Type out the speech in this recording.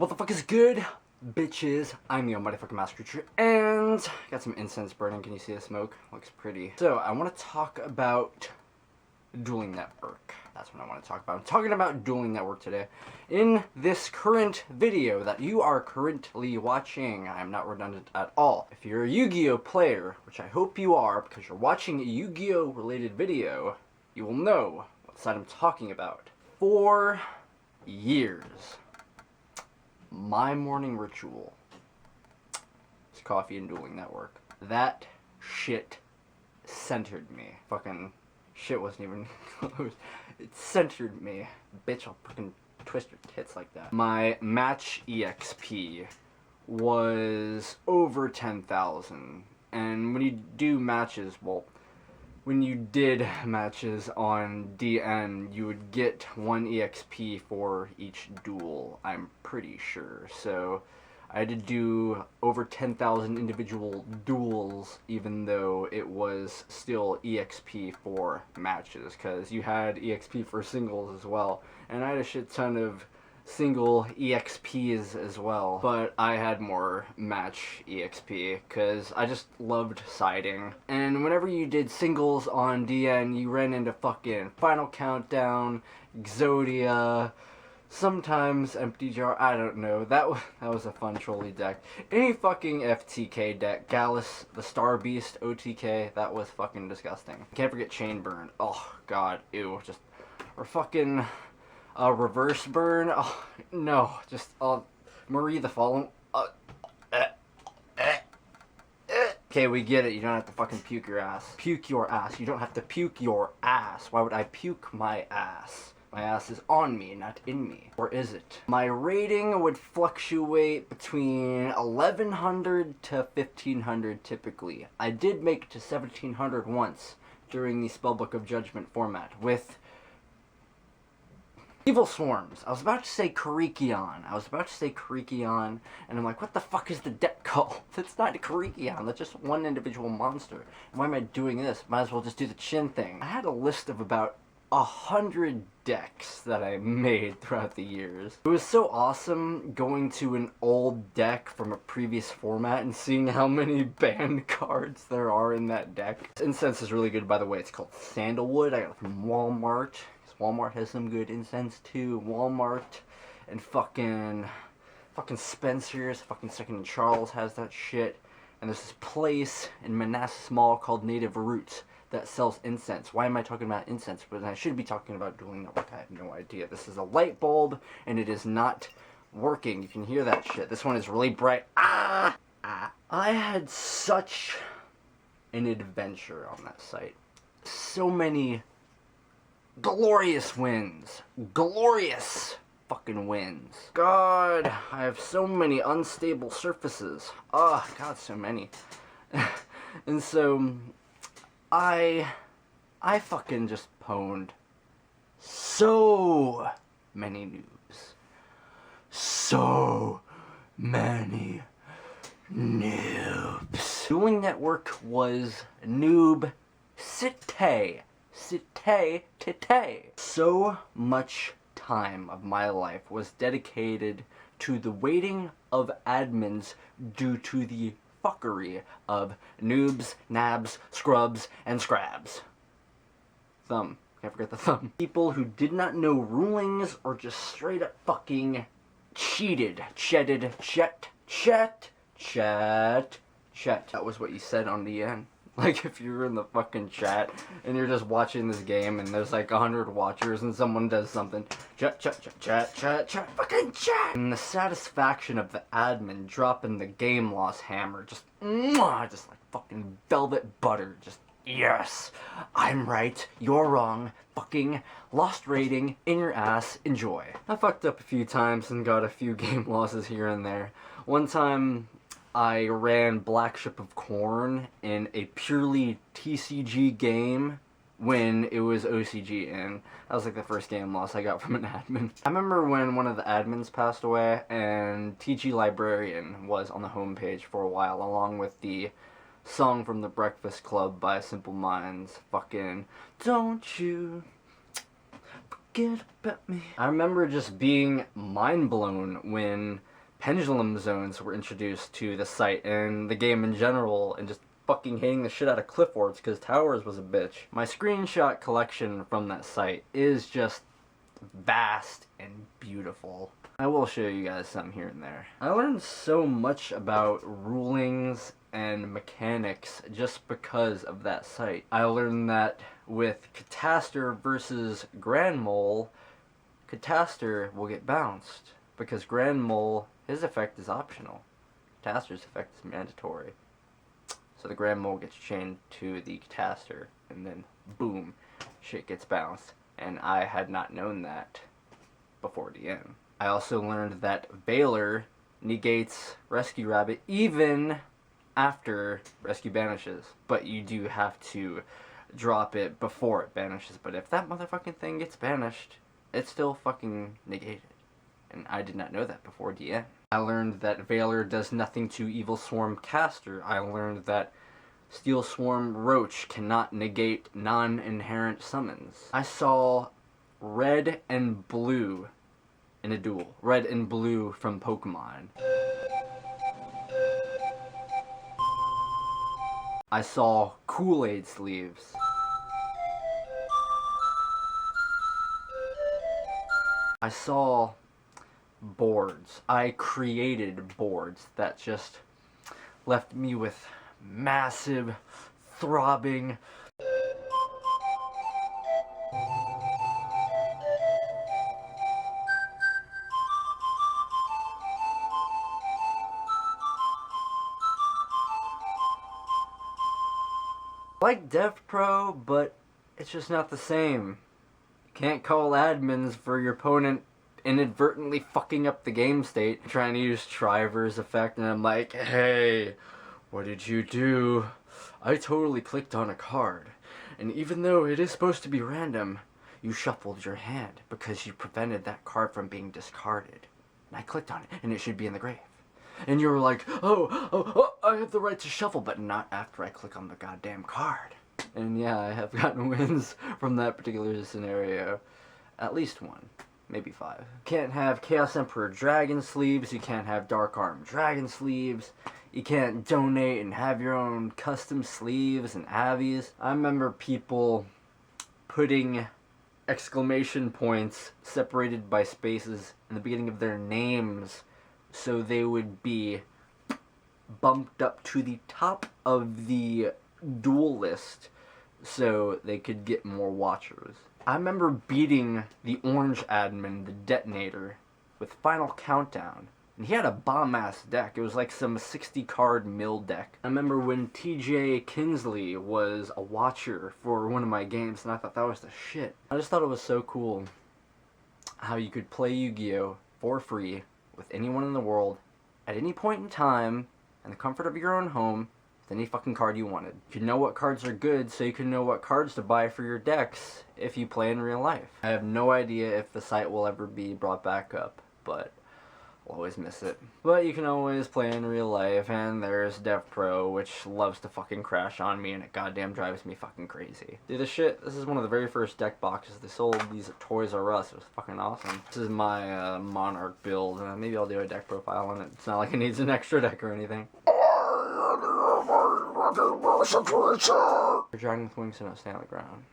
What the fuck is good, bitches? I'm your motherfucking master creature, and got some incense burning. Can you see the smoke? Looks pretty. So, I want to talk about Dueling Network. That's what I want to talk about. I'm talking about Dueling Network today. In this current video that you are currently watching, I am not redundant at all. If you're a Yu-Gi-Oh player, which I hope you are, because you're watching a Yu-Gi-Oh related video, you will know what side I'm talking about. For years, my morning ritual is coffee and Dueling Network. That shit centered me. Fucking shit wasn't even close. It centered me. Bitch, I'll fucking twist your tits like that. My match EXP was over 10,000. And when you do matches, well, when you did matches on DN, you would get 1 EXP for each duel, I'm pretty sure. So I had to do over 10,000 individual duels, even though it was still EXP for matches, because you had EXP for singles as well. And I had a shit ton of single EXPs as well, but I had more match EXP because I just loved siding. And whenever you did singles on DN, you ran into fucking Final Countdown, Exodia, sometimes Empty Jar, I don't know. That was a fun trolley deck. Any fucking FTK deck, Gallus, the Star Beast, OTK, that was fucking disgusting. Can't forget Chain Burn. Oh god, ew, just, or fucking reverse burn. Oh no, just Marie the Fallen. Okay, we get it. You don't have to fucking puke your ass. Puke your ass. You don't have to puke your ass. Why would I puke my ass? My ass is on me, not in me. Or is it? My rating would fluctuate between 1100 to 1500 typically. I did make it to 1700 once during the Spellbook of Judgment format with Evil Swarms. I was about to say Karikion. And I'm like, what the fuck is the deck called? That's not Karikion. That's just one individual monster. And why am I doing this? Might as well just do the Chin thing. I had a list of about 100 decks that I made throughout the years. It was so awesome going to an old deck from a previous format and seeing how many banned cards there are in that deck. Incense is really good, by the way. It's called Sandalwood. I got it from Walmart. Walmart has some good incense too. Walmart and fucking Spencer's, fucking Second and Charles has that shit. And there's this place in Manassas Mall called Native Roots that sells incense. Why am I talking about incense? But I should be talking about Dueling Network. I have no idea. This is a light bulb and it is not working. You can hear that shit. This one is really bright. I had such an adventure on that site. So many glorious wins. Glorious fucking wins. God, I have so many unstable surfaces. Oh, God, so many. And so, I fucking just pwned so many noobs. So many noobs. Dueling Network was noob cité. So much time of my life was dedicated to the waiting of admins due to the fuckery of noobs, nabs, scrubs, and scrabs. Thumb. Can't forget the thumb. People who did not know rulings or just straight up fucking cheated. Chetted. That was what you said on the end. Like, if you're in the fucking chat, and you're just watching this game, and there's like 100 watchers, and someone does something, chat, fucking chat! And the satisfaction of the admin dropping the game loss hammer, just like fucking velvet butter, just, yes, I'm right, you're wrong, fucking lost rating in your ass, enjoy. I fucked up a few times and got a few game losses here and there. One time, I ran Black Ship of Corn in a purely TCG game when it was OCG in. That was like the first game loss I got from an admin. I remember when one of the admins passed away and TG Librarian was on the homepage for a while, along with the song from the Breakfast Club by Simple Minds, fucking Don't You Forget About Me. I remember just being mind blown when pendulum zones were introduced to the site and the game in general, and just fucking hitting the shit out of clipboards because Towers was a bitch. My screenshot collection from that site is just vast and beautiful. I will show you guys some here and there. I learned so much about rulings and mechanics just because of that site. I learned that with Catastor versus Grand Mole, Catastor will get bounced because Grand Mole, his effect is optional. Catastor's effect is mandatory. So the Grand Mole gets chained to the Catastor, and then boom, shit gets bounced. And I had not known that before the end. I also learned that Valor negates Rescue Rabbit even after Rescue banishes. But you do have to drop it before it banishes. But if that motherfucking thing gets banished, it's still fucking negated. And I did not know that before the end. I learned that Valor does nothing to Evil Swarm Caster. I learned that Steel Swarm Roach cannot negate non-inherent summons. I saw red and blue in a duel. Red and blue from Pokemon. I saw Kool-Aid sleeves. I saw boards. I created boards that just left me with massive, throbbing like DevPro, but it's just not the same. You can't call admins for your opponent inadvertently fucking up the game state, trying to use Triver's effect, and I'm like, hey, what did you do? I totally clicked on a card, and even though it is supposed to be random, you shuffled your hand because you prevented that card from being discarded. And I clicked on it, and it should be in the grave. And you were like, oh, I have the right to shuffle, but not after I click on the goddamn card. And yeah, I have gotten wins from that particular scenario. At least one. Maybe 5. You can't have Chaos Emperor Dragon sleeves, you can't have Dark Arm Dragon sleeves, you can't donate and have your own custom sleeves and avies. I remember people putting exclamation points separated by spaces in the beginning of their names so they would be bumped up to the top of the duel list so they could get more watchers. I remember beating the orange admin, the Detonator, with Final Countdown. And he had a bomb-ass deck. It was like some 60-card mill deck. I remember when TJ Kinsley was a watcher for one of my games, and I thought that was the shit. I just thought it was so cool how you could play Yu-Gi-Oh! For free with anyone in the world at any point in time in the comfort of your own home with any fucking card you wanted. You could know what cards are good so you can know what cards to buy for your decks if you play in real life. I have no idea if the site will ever be brought back up, but I'll always miss it. But you can always play in real life, and there's DevPro, which loves to fucking crash on me, and it goddamn drives me fucking crazy. Dude, this is one of the very first deck boxes they sold these at Toys R Us. It was fucking awesome. This is my Monarch build, and maybe I'll do a deck profile on it. It's not like it needs an extra deck or anything. Dragon with wings and don't stay on the ground.